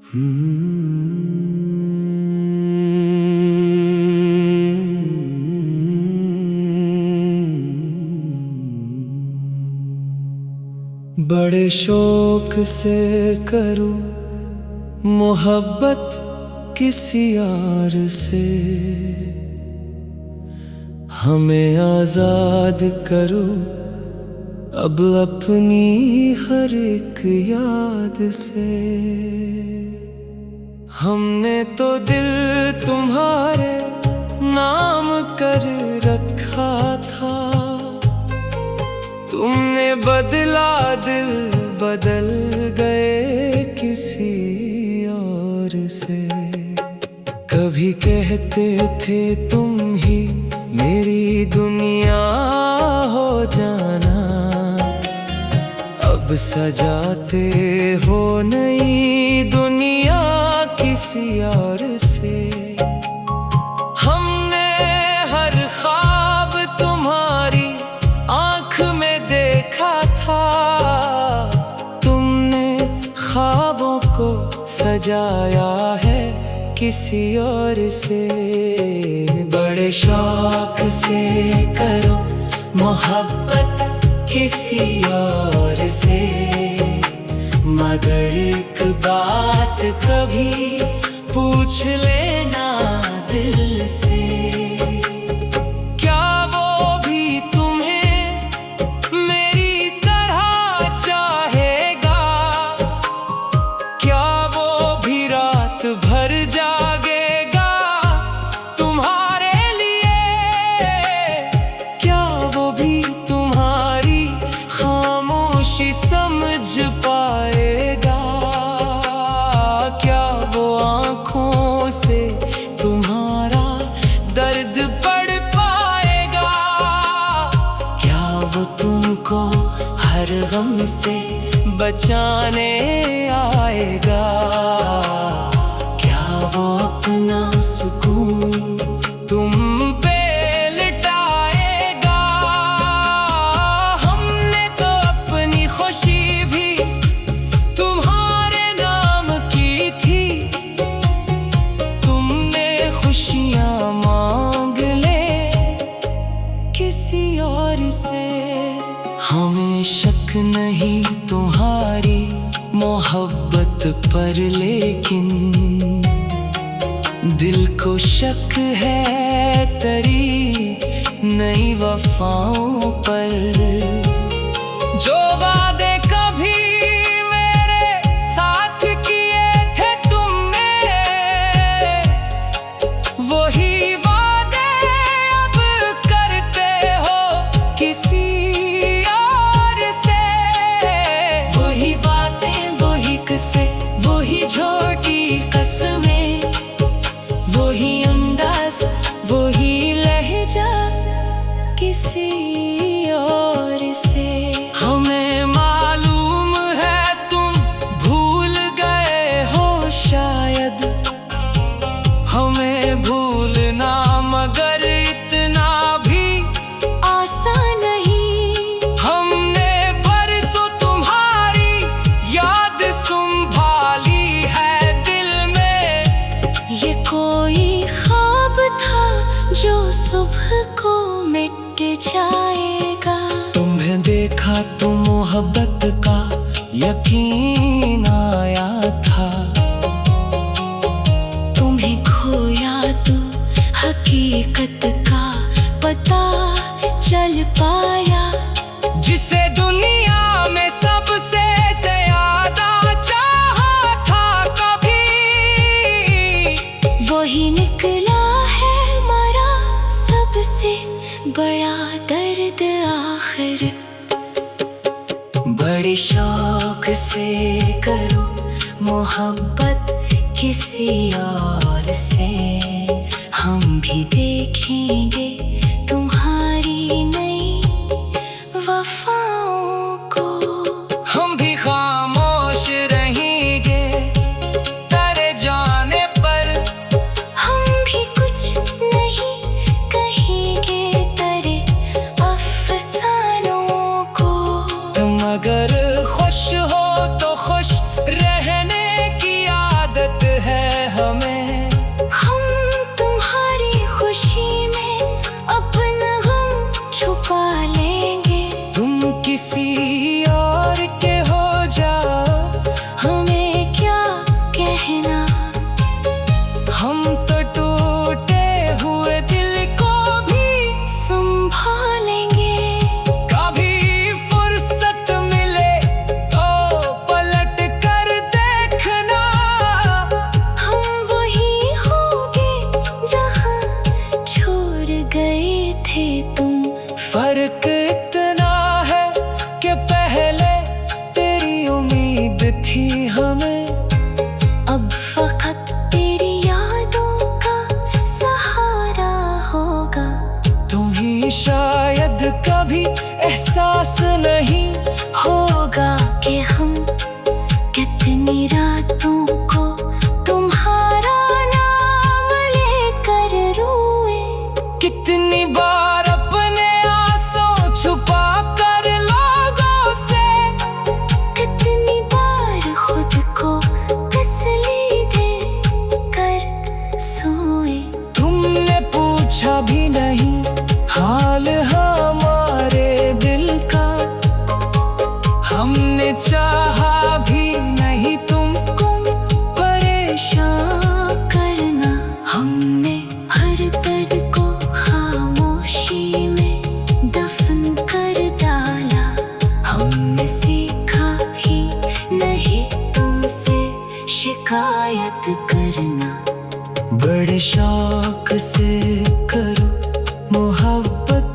बड़े शौक से करूं मोहब्बत किसी यार से, हमें आजाद करूं अब अपनी हर एक याद से। हमने तो दिल तुम्हारे नाम कर रखा था, तुमने बदला दिल बदल गए किसी और से। कभी कहते थे तुम ही मेरी दुनिया हो जाना, अब सजाते हो नई दुनिया किसी और से। हमने हर ख्वाब तुम्हारी आँख में देखा था, तुमने ख्वाबों को सजाया है किसी और से। बड़े शौक से करो मोहब्बत किसी और से, मगर एक बात कभी पूछ लेना दिल से। क्या वो भी तुम्हें मेरी तरह चाहेगा? क्या वो भी रात भर जागेगा तुम्हारे लिए? क्या वो भी तुम्हारी खामोशी समझ पाएगा? क्या वो आँखों से तुम्हारा दर्द पढ़ पाएगा? क्या वो तुमको हर गम से बचाने आएगा? क्या वो अपना सुकून तुम पे लुटाएगा? हमने तो अपनी खुशी भी तुम्हारे नाम की थी, तुमने खुशियाँ मांग ले किसी और से। हमें शक नहीं तुम्हारी मोहब्बत पर, लेकिन दिल को शक है तेरी नई वफाओं पर। जो वादे कभी मेरे साथ किए थे तुमने, वही वादे अब करते हो किसी और से। वही बातें वही किस्से वही झूठी कसमें, वही अंदाज वही लहजा किसी और से। हमें मालूम है तुम भूल गए हो शायद, हमें भूलना मगर इतना भी आसान नहीं। हमने बरसों तुम्हारी याद संभाली है दिल में, ये कोई ख्वाब था जो सुबह को मिट जाएगा। तुम्हें देखा तो मोहब्बत का यकीन आया था, तुम्हें खोया तो हकीकत का पता चल पाया। जिसे दुनिया में सबसे ज्यादा चाहा था कभी, वही निकला है मरा सबसे बड़ा दर्द आखिर। बड़े शौक से करो मोहब्बत किसी और से, हम भी देखेंगे तुम्हारी नई वफाओं को। हम भी खामोश रहेंगे तेरे जाने पर, हम भी कुछ नहीं कहेंगे तेरे अफसानों को। तुम अगर खुश हो तो खुश रहने की आदत रातों को तुम्हारा नाम लेकर रोए। कितनी बार अपने आंसू छुपा कर लोगों से, कितनी बार खुद को तसल्ली दे कर सोए। तुमने पूछा भी नहीं हाल हमारे दिल का, हमने चाहा भी नहीं तुमको परेशान करना। हमने हर दर्द को खामोशी में दफन कर डाला। हमने सीखा ही नहीं तुमसे शिकायत करना। बड़े शौक से करो मोहब्बत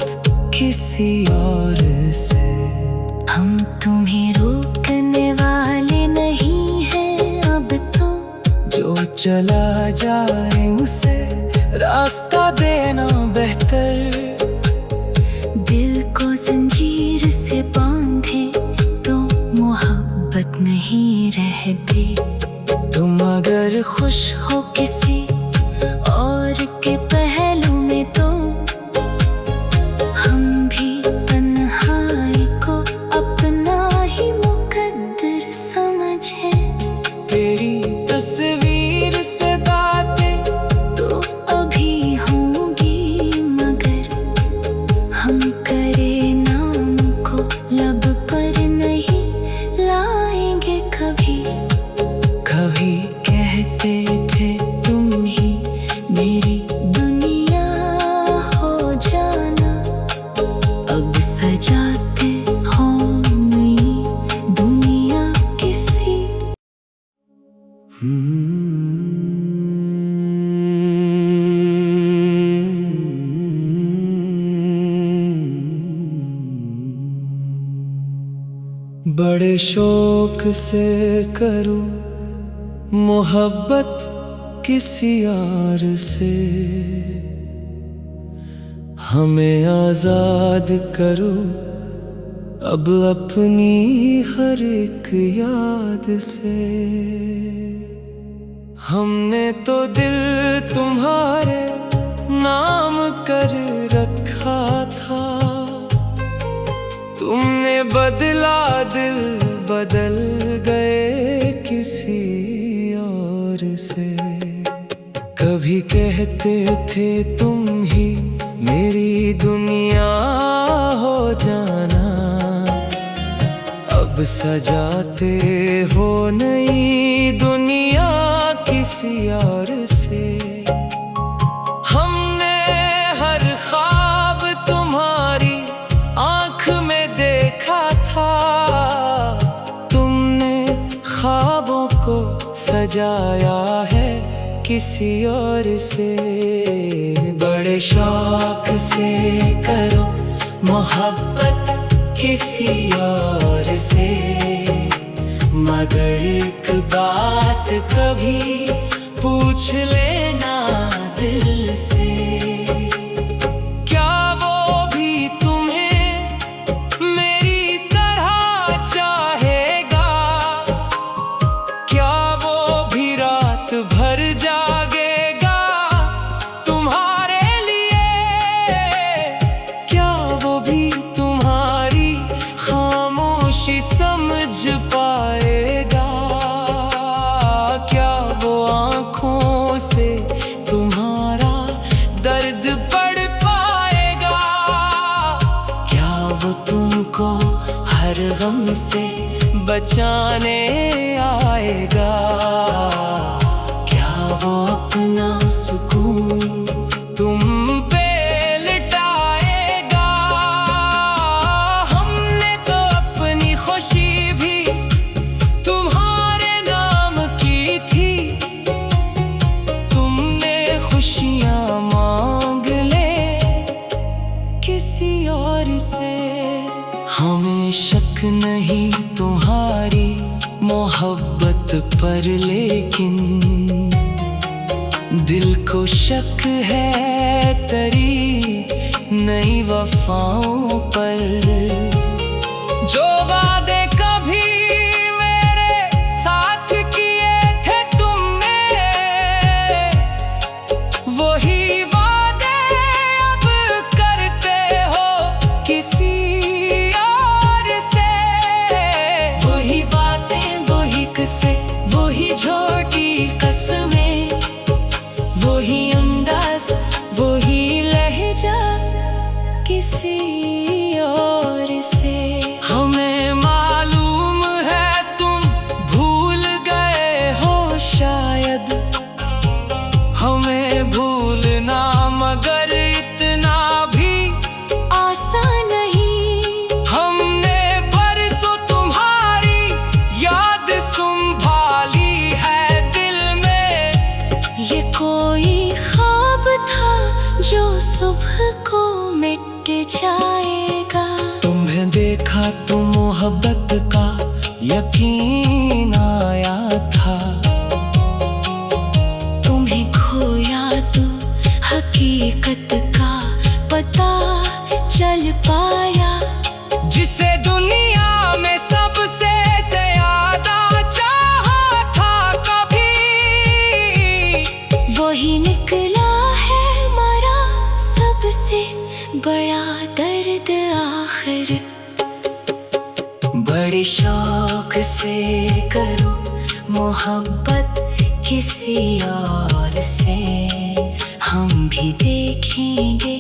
किसी और से, हम तुम्हें रोकने वाले नहीं हैं अब तो। जो चला जाए उसे रास्ता देना बेहतर। दिल को जंजीर से बांधे तो मोहब्बत नहीं रहती। तुम अगर खुश हो किसी और के पहलू में तो हम भी तन्हाई को अपना ही मुकद्दर समझे। तेरी तस्वीर से बातें तो अभी होंगी मगर हम करे नाम को लब पर नहीं लाएंगे कभी। कभी कहते थे तुम ही मेरी दुनिया हो जाना, अब सजाते हो नई दुनिया किसी। बड़े शौक से करूं मोहब्बत किसी और से, हमें आजाद करो अब अपनी हर एक याद से। हमने तो दिल तुम्हारे नाम कर रखा था, तुमने बदला दिल बदल गए किसी और से। कभी कहते थे तुम ही मेरी दुनिया हो जाना, अब सजाते हो नई दुनिया किसी और से। हमने हर ख्वाब तुम्हारी आँख में देखा था, तुमने ख्वाबों को सजाया है किसी और से। बड़े शौक से करो मोहब्बत किसी और से, मगर एक बात कभी पूछ लेना दिल से। क्या वो भी तुम्हें मेरी तरह चाहेगा? क्या वो भी रात भर जागेगा तुम्हारे लिए? क्या वो भी तुम्हारी खामोशी समझ पाएगा? क्या वो आँखों से तुम्हारा दर्द पढ़ पाएगा? क्या वो तुमको हर गम से बचाने आएगा? क्या वो अपना सुकून तुम पे लुटाएगा? हमने तो अपनी खुशी भी तुम्हारे नाम की थी, तुमने खुशियाँ मांग ले किसी और से। हमें शक नहीं तुम्हारी मोहब्बत पर, लेकिन दिल को शक है तेरी नई वफाओं पर। जो वादे कभी मेरे साथ किए यकीन आया था। तुम्हें खोया तो हकीकत का पता चल पाया। जिसे दुनिया में सबसे ज्यादा चाहा था कभी, वही निकला है मरा सबसे बड़ा दर्द आखिर। बड़े शौक से करो मोहब्बत किसी और से, हम भी देखेंगे